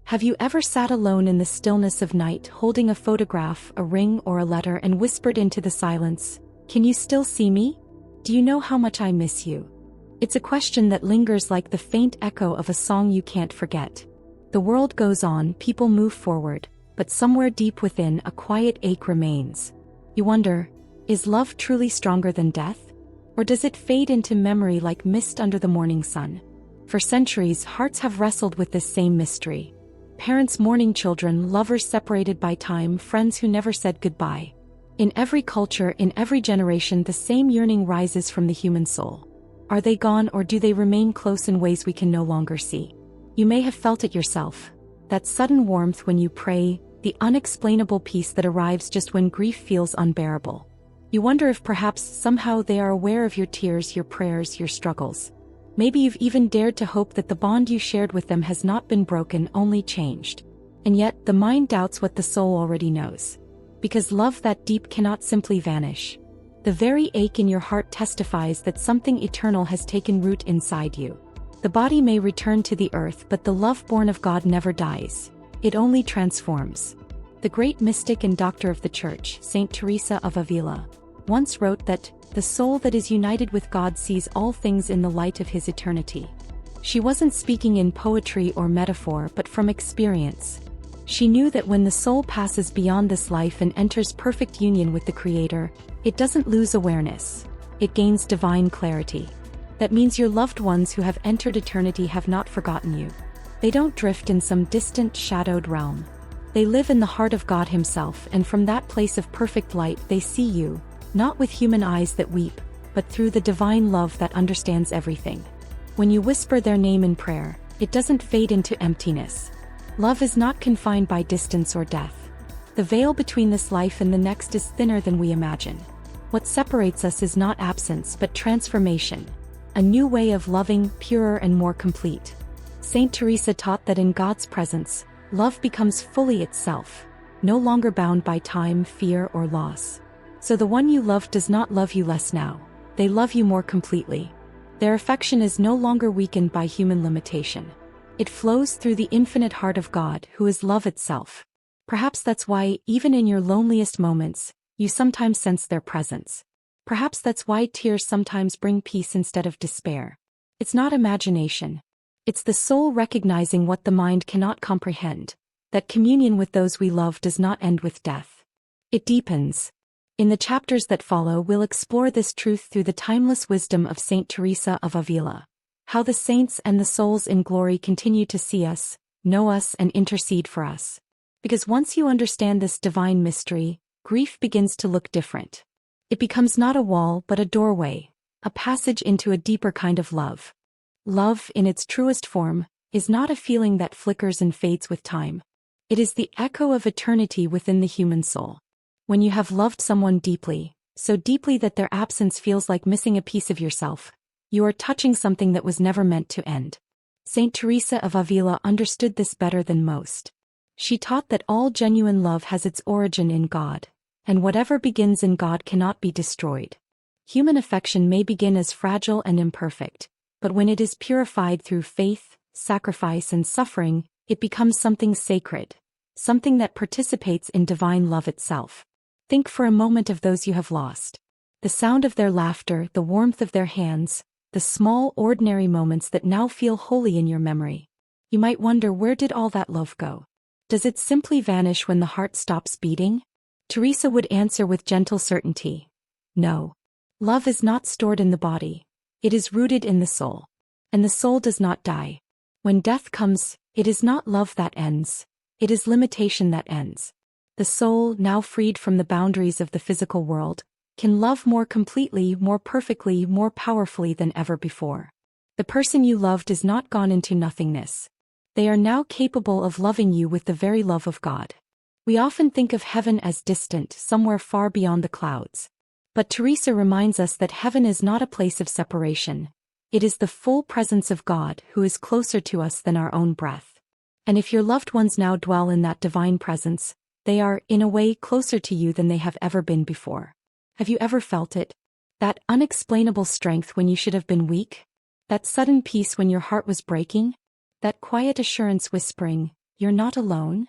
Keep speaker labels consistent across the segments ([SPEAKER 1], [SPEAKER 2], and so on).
[SPEAKER 1] Have you ever sat alone in the stillness of night holding a photograph, a ring, or a letter and whispered into the silence, "Can you still see me? Do you know how much I miss you?" It's a question that lingers like the faint echo of a song you can't forget. The world goes on, people move forward, but somewhere deep within a quiet ache remains. You wonder, is love truly stronger than death? Or does it fade into memory like mist under the morning sun? For centuries, hearts have wrestled with this same mystery. Parents mourning children, lovers separated by time, friends who never said goodbye. In every culture, in every generation, the same yearning rises from the human soul. Are they gone, or do they remain close in ways we can no longer see? You may have felt it yourself. That sudden warmth when you pray, the unexplainable peace that arrives just when grief feels unbearable. You wonder if perhaps somehow they are aware of your tears, your prayers, your struggles. Maybe you've even dared to hope that the bond you shared with them has not been broken, only changed. And yet, the mind doubts what the soul already knows. Because love that deep cannot simply vanish. The very ache in your heart testifies that something eternal has taken root inside you. The body may return to the earth, but the love born of God never dies. It only transforms. The great mystic and doctor of the Church, Saint Teresa of Ávila, once wrote that the soul that is united with God sees all things in the light of His eternity. She wasn't speaking in poetry or metaphor, but from experience. She knew that when the soul passes beyond this life and enters perfect union with the Creator, it doesn't lose awareness. It gains divine clarity. That means your loved ones who have entered eternity have not forgotten you. They don't drift in some distant, shadowed realm. They live in the heart of God Himself, and from that place of perfect light they see you, not with human eyes that weep, but through the divine love that understands everything. When you whisper their name in prayer, it doesn't fade into emptiness. Love is not confined by distance or death. The veil between this life and the next is thinner than we imagine. What separates us is not absence but transformation. A new way of loving, purer and more complete. Saint Teresa taught that in God's presence, love becomes fully itself, no longer bound by time, fear, or loss. So the one you loved does not love you less now. They love you more completely. Their affection is no longer weakened by human limitation. It flows through the infinite heart of God, who is love itself. Perhaps that's why, even in your loneliest moments, you sometimes sense their presence. Perhaps that's why tears sometimes bring peace instead of despair. It's not imagination. It's the soul recognizing what the mind cannot comprehend, that communion with those we love does not end with death. It deepens. In the chapters that follow, we'll explore this truth through the timeless wisdom of Saint Teresa of Ávila. How the saints and the souls in glory continue to see us, know us, and intercede for us. Because once you understand this divine mystery, grief begins to look different. It becomes not a wall but a doorway, a passage into a deeper kind of love. Love, in its truest form, is not a feeling that flickers and fades with time. It is the echo of eternity within the human soul. When you have loved someone deeply, so deeply that their absence feels like missing a piece of yourself, you are touching something that was never meant to end. Saint Teresa of Ávila understood this better than most. She taught that all genuine love has its origin in God, and whatever begins in God cannot be destroyed. Human affection may begin as fragile and imperfect, but when it is purified through faith, sacrifice, and suffering, it becomes something sacred, something that participates in divine love itself. Think for a moment of those you have lost. The sound of their laughter, the warmth of their hands, the small, ordinary moments that now feel holy in your memory. You might wonder, where did all that love go? Does it simply vanish when the heart stops beating? Teresa would answer with gentle certainty. No. Love is not stored in the body. It is rooted in the soul. And the soul does not die. When death comes, it is not love that ends. It is limitation that ends. The soul, now freed from the boundaries of the physical world, can love more completely, more perfectly, more powerfully than ever before. The person you loved is not gone into nothingness. They are now capable of loving you with the very love of God. We often think of heaven as distant, somewhere far beyond the clouds. But Teresa reminds us that heaven is not a place of separation. It is the full presence of God, who is closer to us than our own breath. And if your loved ones now dwell in that divine presence, they are, in a way, closer to you than they have ever been before. Have you ever felt it? That unexplainable strength when you should have been weak? That sudden peace when your heart was breaking? That quiet assurance whispering, You're not alone.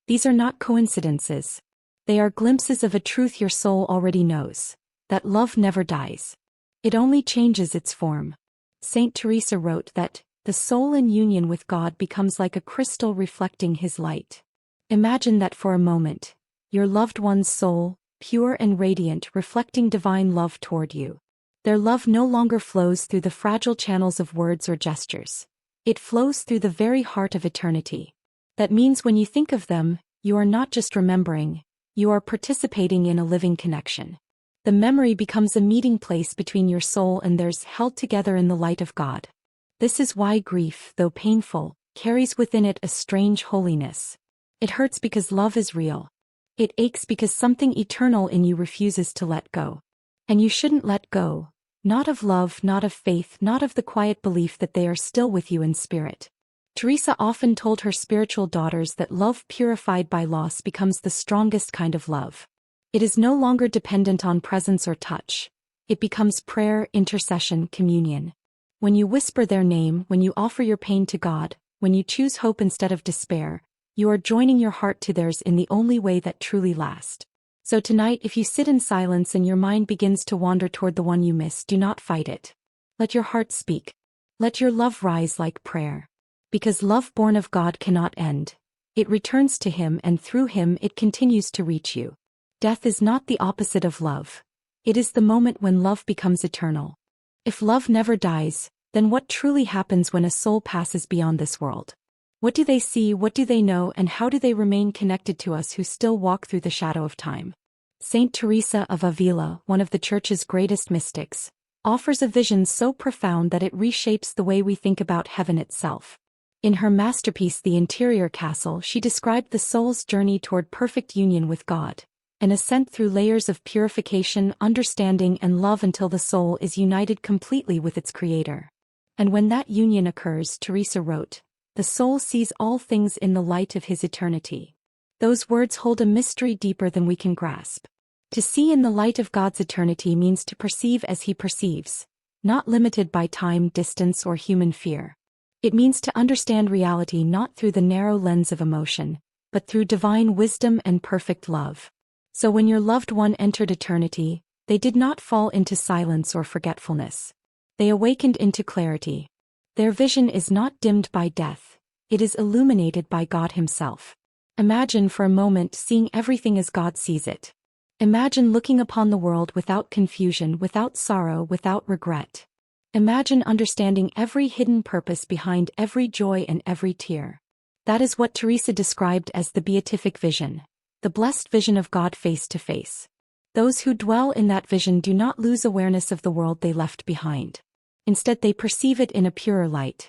[SPEAKER 1] These are not coincidences. They are glimpses of a truth your soul already knows, that love never dies. It only changes its form. Saint Teresa wrote that, the soul in union with God becomes like a crystal reflecting His light. Imagine that for a moment, your loved one's soul, pure and radiant, reflecting divine love toward you. Their love no longer flows through the fragile channels of words or gestures. It flows through the very heart of eternity. That means when you think of them, you are not just remembering, you are participating in a living connection. The memory becomes a meeting place between your soul and theirs, held together in the light of God. This is why grief, though painful, carries within it a strange holiness. It hurts because love is real. It aches because something eternal in you refuses to let go. And you shouldn't let go, not of love, not of faith, not of the quiet belief that they are still with you in spirit. Teresa often told her spiritual daughters that love purified by loss becomes the strongest kind of love. It is no longer dependent on presence or touch. It becomes prayer, intercession, communion. When you whisper their name, when you offer your pain to God, when you choose hope instead of despair, you are joining your heart to theirs in the only way that truly lasts. So tonight, if you sit in silence and your mind begins to wander toward the one you miss, do not fight it. Let your heart speak. Let your love rise like prayer. Because love born of God cannot end. It returns to Him, and through Him it continues to reach you. Death is not the opposite of love. It is the moment when love becomes eternal. If love never dies, then what truly happens when a soul passes beyond this world? What do they see, what do they know, and how do they remain connected to us who still walk through the shadow of time? Saint Teresa of Ávila, one of the Church's greatest mystics, offers a vision so profound that it reshapes the way we think about heaven itself. In her masterpiece The Interior Castle, she described the soul's journey toward perfect union with God, an ascent through layers of purification, understanding, and love until the soul is united completely with its Creator. And when that union occurs, Teresa wrote, the soul sees all things in the light of His eternity. Those words hold a mystery deeper than we can grasp. To see in the light of God's eternity means to perceive as He perceives, not limited by time, distance, or human fear. It means to understand reality not through the narrow lens of emotion, but through divine wisdom and perfect love. So when your loved one entered eternity, they did not fall into silence or forgetfulness. They awakened into clarity. Their vision is not dimmed by death, it is illuminated by God Himself. Imagine for a moment seeing everything as God sees it. Imagine looking upon the world without confusion, without sorrow, without regret. Imagine understanding every hidden purpose behind every joy and every tear. That is what Teresa described as the beatific vision, the blessed vision of God face to face. Those who dwell in that vision do not lose awareness of the world they left behind. Instead, they perceive it in a purer light.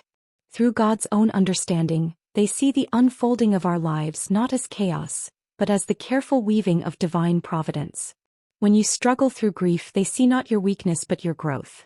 [SPEAKER 1] Through God's own understanding, they see the unfolding of our lives not as chaos, but as the careful weaving of divine providence. When you struggle through grief, they see not your weakness but your growth.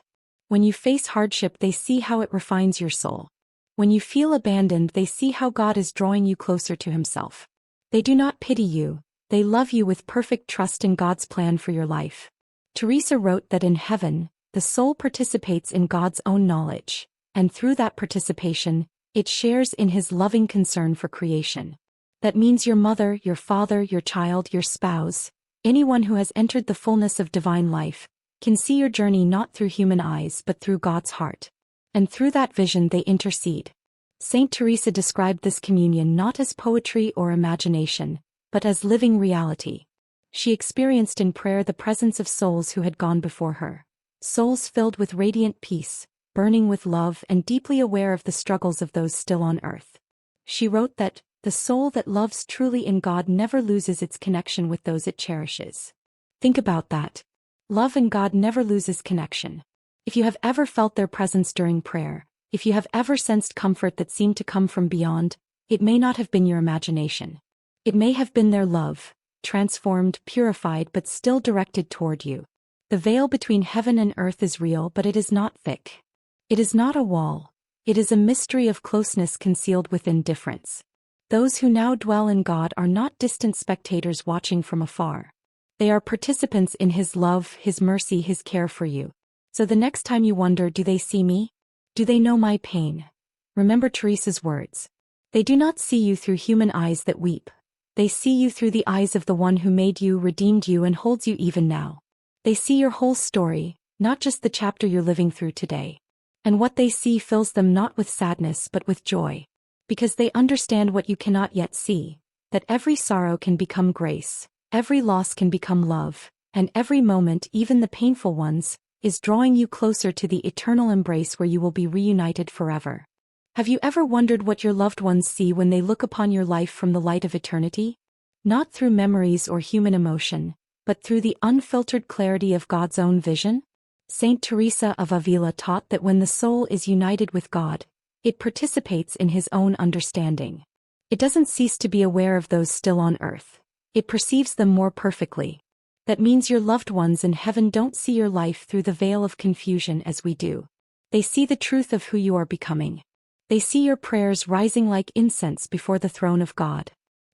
[SPEAKER 1] When you face hardship, they see how it refines your soul. When you feel abandoned, they see how God is drawing you closer to Himself. They do not pity you, they love you with perfect trust in God's plan for your life. Teresa wrote that in heaven, the soul participates in God's own knowledge, and through that participation, it shares in His loving concern for creation. That means your mother, your father, your child, your spouse, anyone who has entered the fullness of divine life, can see your journey not through human eyes but through God's heart. And through that vision they intercede. Saint Teresa described this communion not as poetry or imagination, but as living reality. She experienced in prayer the presence of souls who had gone before her, souls filled with radiant peace, burning with love and deeply aware of the struggles of those still on earth. She wrote that, the soul that loves truly in God never loses its connection with those it cherishes. Think about that. Love in God never loses connection. If you have ever felt their presence during prayer, if you have ever sensed comfort that seemed to come from beyond, it may not have been your imagination. It may have been their love, transformed, purified, but still directed toward you. The veil between heaven and earth is real, but it is not thick. It is not a wall. It is a mystery of closeness concealed within difference. Those who now dwell in God are not distant spectators watching from afar. They are participants in His love, His mercy, His care for you. So the next time you wonder, do they see me? Do they know my pain? Remember Teresa's words. They do not see you through human eyes that weep. They see you through the eyes of the one who made you, redeemed you, and holds you even now. They see your whole story, not just the chapter you're living through today. And what they see fills them not with sadness but with joy. Because they understand what you cannot yet see, that every sorrow can become grace, every loss can become love, and every moment, even the painful ones, is drawing you closer to the eternal embrace where you will be reunited forever. Have you ever wondered what your loved ones see when they look upon your life from the light of eternity? Not through memories or human emotion, but through the unfiltered clarity of God's own vision? Saint Teresa of Ávila taught that when the soul is united with God, it participates in His own understanding. It doesn't cease to be aware of those still on earth. It perceives them more perfectly. That means your loved ones in heaven don't see your life through the veil of confusion as we do. They see the truth of who you are becoming. They see your prayers rising like incense before the throne of God.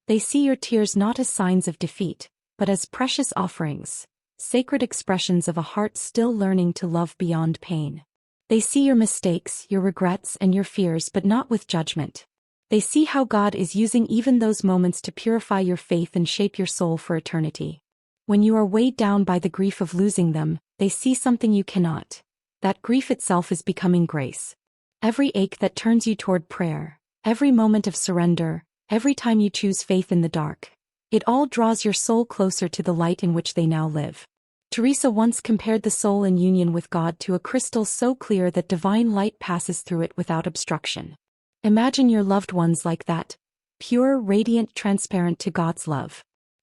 [SPEAKER 1] They see your tears not as signs of defeat, but as precious offerings, sacred expressions of a heart still learning to love beyond pain. They see your mistakes, your regrets, and your fears, but not with judgment. They see how God is using even those moments to purify your faith and shape your soul for eternity. When you are weighed down by the grief of losing them, they see something you cannot. That grief itself is becoming grace. Every ache that turns you toward prayer, every moment of surrender, every time you choose faith in the dark, it all draws your soul closer to the light in which they now live. Teresa once compared the soul in union with God to a crystal so clear that divine light passes through it without obstruction. Imagine your loved ones like that, pure, radiant, transparent to God's love.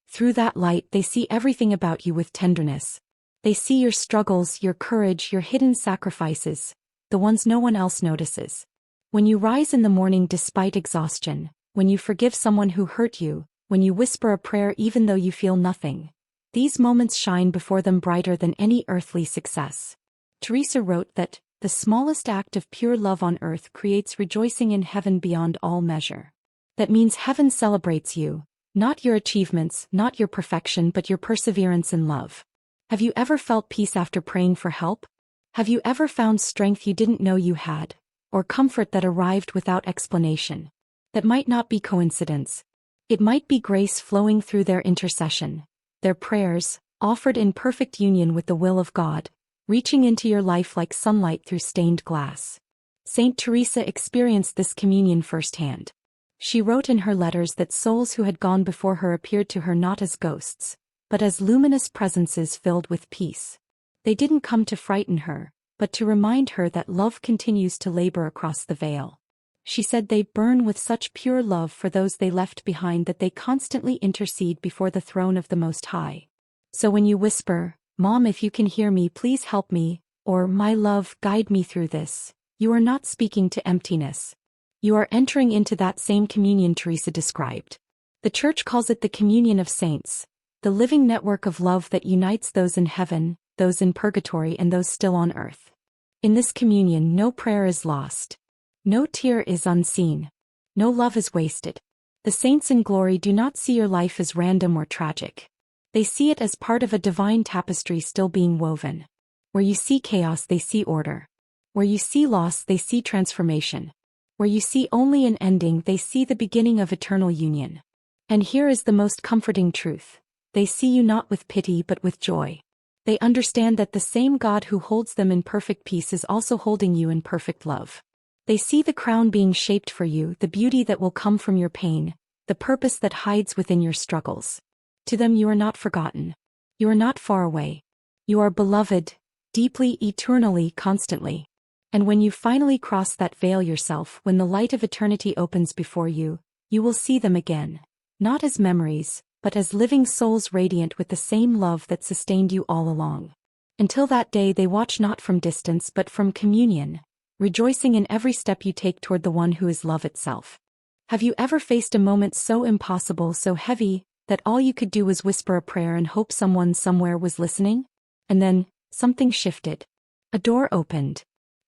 [SPEAKER 1] Through that light they see everything about you with tenderness. They see your struggles, your courage, your hidden sacrifices, the ones no one else notices. When you rise in the morning despite exhaustion, when you forgive someone who hurt you, when you whisper a prayer even though you feel nothing, these moments shine before them brighter than any earthly success. Teresa wrote that, "The smallest act of pure love on earth creates rejoicing in heaven beyond all measure." That means heaven celebrates you, not your achievements, not your perfection, but your perseverance in love. Have you ever felt peace after praying for help? Have you ever found strength you didn't know you had, or comfort that arrived without explanation? That might not be coincidence. It might be grace flowing through their intercession, their prayers, offered in perfect union with the will of God, reaching into your life like sunlight through stained glass. Saint Teresa experienced this communion firsthand. She wrote in her letters that souls who had gone before her appeared to her not as ghosts, but as luminous presences filled with peace. They didn't come to frighten her, but to remind her that love continues to labor across the veil. She said they burn with such pure love for those they left behind that they constantly intercede before the throne of the Most High. So when you whisper, "Mom, if you can hear me, please help me," or "My love, guide me through this," you are not speaking to emptiness. You are entering into that same communion Teresa described. The Church calls it the communion of saints, the living network of love that unites those in heaven, those in purgatory, and those still on earth. In this communion, no prayer is lost. No tear is unseen. No love is wasted. The saints in glory do not see your life as random or tragic. They see it as part of a divine tapestry still being woven. Where you see chaos, they see order. Where you see loss, they see transformation. Where you see only an ending, they see the beginning of eternal union. And here is the most comforting truth. They see you not with pity but with joy. They understand that the same God who holds them in perfect peace is also holding you in perfect love. They see the crown being shaped for you, the beauty that will come from your pain, the purpose that hides within your struggles. To them you are not forgotten. You are not far away. You are beloved, deeply, eternally, constantly. And when you finally cross that veil yourself, when the light of eternity opens before you, you will see them again, not as memories, but as living souls radiant with the same love that sustained you all along. Until that day they watch not from distance but from communion, rejoicing in every step you take toward the one who is love itself. Have you ever faced a moment so impossible, so heavy, that all you could do was whisper a prayer and hope someone somewhere was listening? And then, something shifted. A door opened.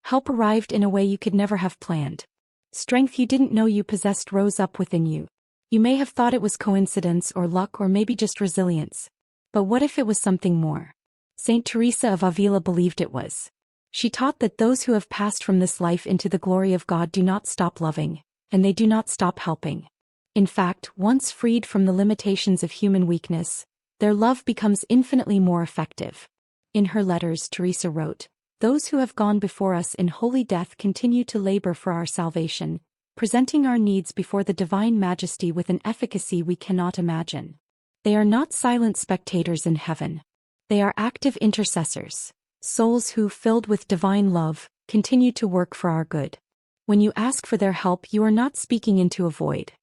[SPEAKER 1] Help arrived in a way you could never have planned. Strength you didn't know you possessed rose up within you. You may have thought it was coincidence or luck or maybe just resilience. But what if it was something more? Saint Teresa of Ávila believed it was. She taught that those who have passed from this life into the glory of God do not stop loving. and they do not stop helping. In fact, once freed from the limitations of human weakness, their love becomes infinitely more effective. In her letters, Teresa wrote, "Those who have gone before us in holy death continue to labor for our salvation, presenting our needs before the divine majesty with an efficacy we cannot imagine. They are not silent spectators in heaven. They are active intercessors, souls who, filled with divine love, continue to work for our good. When you ask for their help, you are not speaking into a void.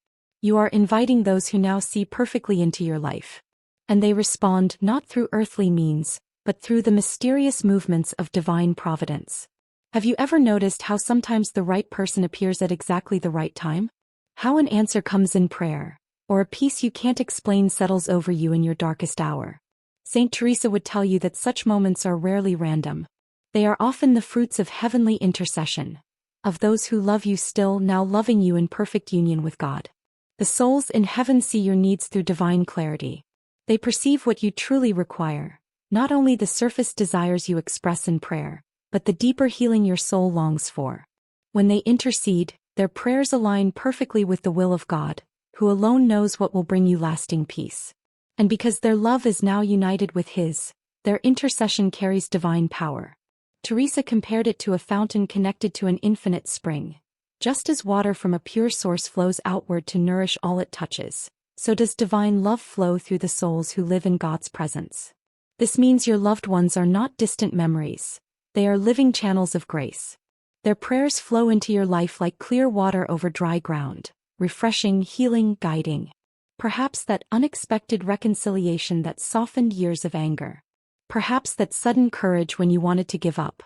[SPEAKER 1] You are inviting those who now see perfectly into your life. And they respond not through earthly means, but through the mysterious movements of divine providence." Have you ever noticed how sometimes the right person appears at exactly the right time? How an answer comes in prayer, or a peace you can't explain settles over you in your darkest hour? Saint Teresa would tell you that such moments are rarely random. They are often the fruits of heavenly intercession, of those who love you still now loving you in perfect union with God. The souls in heaven see your needs through divine clarity. They perceive what you truly require, not only the surface desires you express in prayer, but the deeper healing your soul longs for. When they intercede, their prayers align perfectly with the will of God, who alone knows what will bring you lasting peace. And because their love is now united with His, their intercession carries divine power. Teresa compared it to a fountain connected to an infinite spring. Just as water from a pure source flows outward to nourish all it touches, so does divine love flow through the souls who live in God's presence. This means your loved ones are not distant memories. They are living channels of grace. Their prayers flow into your life like clear water over dry ground, refreshing, healing, guiding. Perhaps that unexpected reconciliation that softened years of anger. Perhaps that sudden courage when you wanted to give up.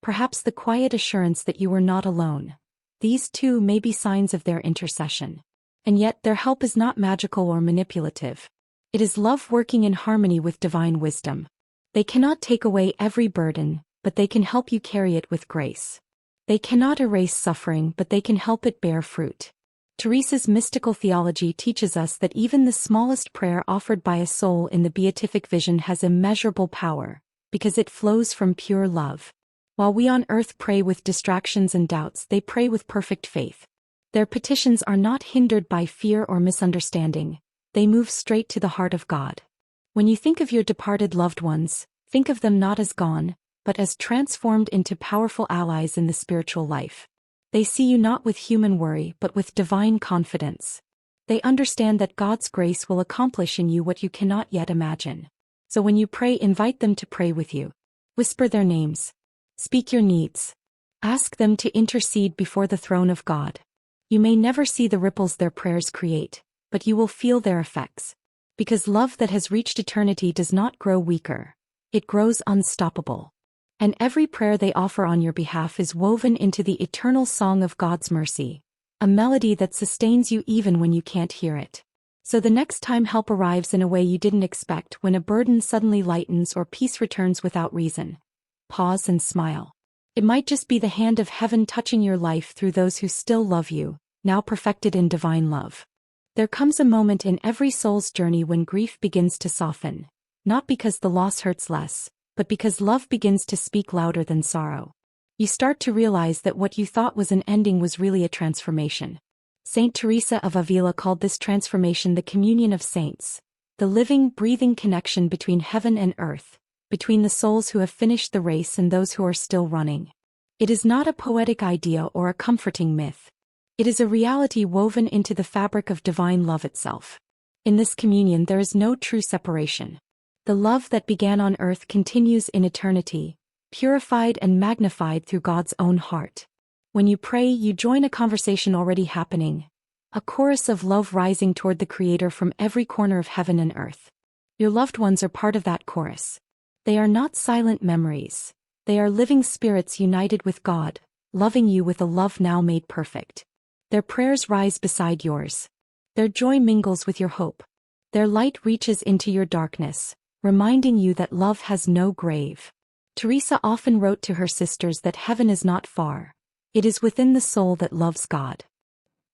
[SPEAKER 1] Perhaps the quiet assurance that you were not alone. These too may be signs of their intercession. And yet their help is not magical or manipulative. It is love working in harmony with divine wisdom. They cannot take away every burden, but they can help you carry it with grace. They cannot erase suffering, but they can help it bear fruit. Teresa's mystical theology teaches us that even the smallest prayer offered by a soul in the beatific vision has immeasurable power, because it flows from pure love. While we on earth pray with distractions and doubts, they pray with perfect faith. Their petitions are not hindered by fear or misunderstanding. They move straight to the heart of God. When you think of your departed loved ones, think of them not as gone, but as transformed into powerful allies in the spiritual life. They see you not with human worry but with divine confidence. They understand that God's grace will accomplish in you what you cannot yet imagine. So when you pray, invite them to pray with you. Whisper their names. Speak your needs. Ask them to intercede before the throne of God. You may never see the ripples their prayers create, but you will feel their effects. Because love that has reached eternity does not grow weaker. It grows unstoppable. And every prayer they offer on your behalf is woven into the eternal song of God's mercy, a melody that sustains you even when you can't hear it. So the next time help arrives in a way you didn't expect, when a burden suddenly lightens or peace returns without reason, pause and smile. It might just be the hand of heaven touching your life through those who still love you, now perfected in divine love. There comes a moment in every soul's journey when grief begins to soften, not because the loss hurts less, but because love begins to speak louder than sorrow. You start to realize that what you thought was an ending was really a transformation. Saint Teresa of Ávila called this transformation the communion of saints, the living, breathing connection between heaven and earth, between the souls who have finished the race and those who are still running. It is not a poetic idea or a comforting myth. It is a reality woven into the fabric of divine love itself. In this communion there is no true separation. The love that began on earth continues in eternity, purified and magnified through God's own heart. When you pray, you join a conversation already happening, a chorus of love rising toward the Creator from every corner of heaven and earth. Your loved ones are part of that chorus. They are not silent memories. They are living spirits united with God, loving you with a love now made perfect. Their prayers rise beside yours. Their joy mingles with your hope. Their light reaches into your darkness, reminding you that love has no grave. Teresa often wrote to her sisters that heaven is not far. It is within the soul that loves God.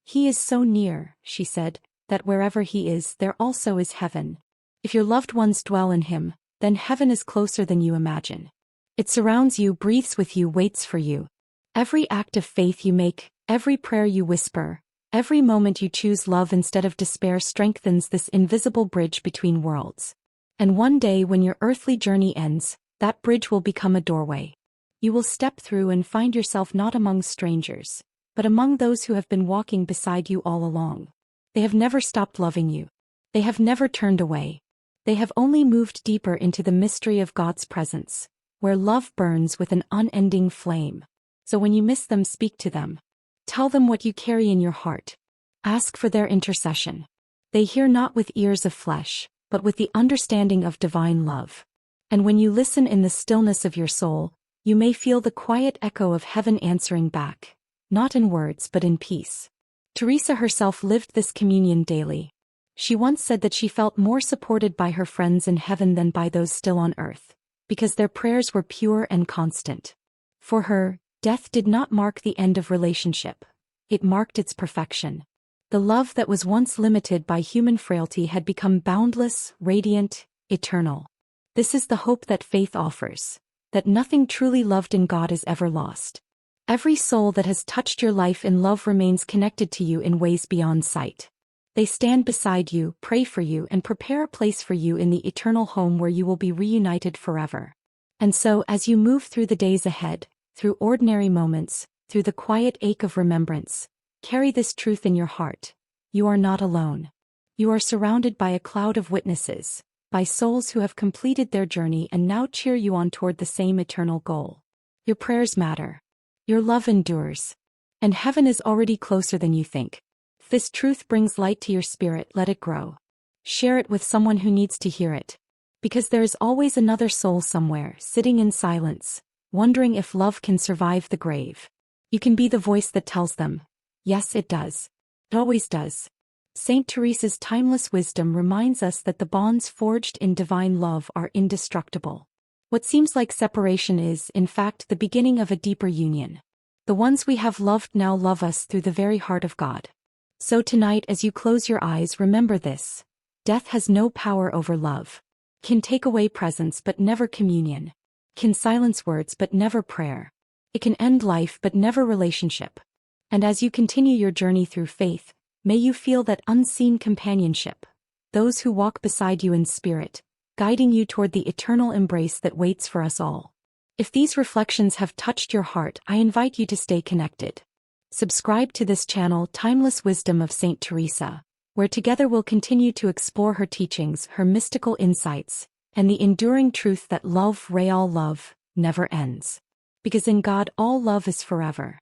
[SPEAKER 1] He is so near, she said, that wherever He is, there also is heaven. If your loved ones dwell in Him, then heaven is closer than you imagine. It surrounds you, breathes with you, waits for you. Every act of faith you make, every prayer you whisper, Every moment you choose love instead of despair strengthens this invisible bridge between worlds. And one day when your earthly journey ends, that bridge will become a doorway. You will step through and find yourself not among strangers, but among those who have been walking beside you all along. They have never stopped loving you. They have never turned away. They have only moved deeper into the mystery of God's presence, where love burns with an unending flame. So when you miss them, speak to them. Tell them what you carry in your heart. Ask for their intercession. They hear not with ears of flesh, but with the understanding of divine love. And when you listen in the stillness of your soul, you may feel the quiet echo of heaven answering back, not in words but in peace. Teresa herself lived this communion daily. She once said that she felt more supported by her friends in heaven than by those still on earth, because their prayers were pure and constant. For her, death did not mark the end of relationship. It marked its perfection. The love that was once limited by human frailty had become boundless, radiant, eternal. This is the hope that faith offers, that nothing truly loved in God is ever lost. Every soul that has touched your life in love remains connected to you in ways beyond sight. They stand beside you, pray for you, and prepare a place for you in the eternal home where you will be reunited forever. And so, as you move through the days ahead, through ordinary moments, through the quiet ache of remembrance, carry this truth in your heart. You are not alone. You are surrounded by a cloud of witnesses, by souls who have completed their journey and now cheer you on toward the same eternal goal. Your prayers matter. Your love endures. And heaven is already closer than you think. If this truth brings light to your spirit, let it grow. Share it with someone who needs to hear it. Because there is always another soul somewhere, sitting in silence, wondering if love can survive the grave. You can be the voice that tells them, yes, it does. It always does. Saint Teresa's timeless wisdom reminds us that the bonds forged in divine love are indestructible. What seems like separation is, in fact, the beginning of a deeper union. The ones we have loved now love us through the very heart of God. So tonight, as you close your eyes, remember this. Death has no power over love. Can take away presence but never communion. Can silence words but never prayer. It can end life but never relationship. And as you continue your journey through faith, may you feel that unseen companionship. Those who walk beside you in spirit, guiding you toward the eternal embrace that waits for us all. If these reflections have touched your heart, I invite you to stay connected. Subscribe to this channel, Timeless Wisdom of Saint Teresa, where together we'll continue to explore her teachings, her mystical insights, and the enduring truth that love, real love, never ends. Because in God all love is forever.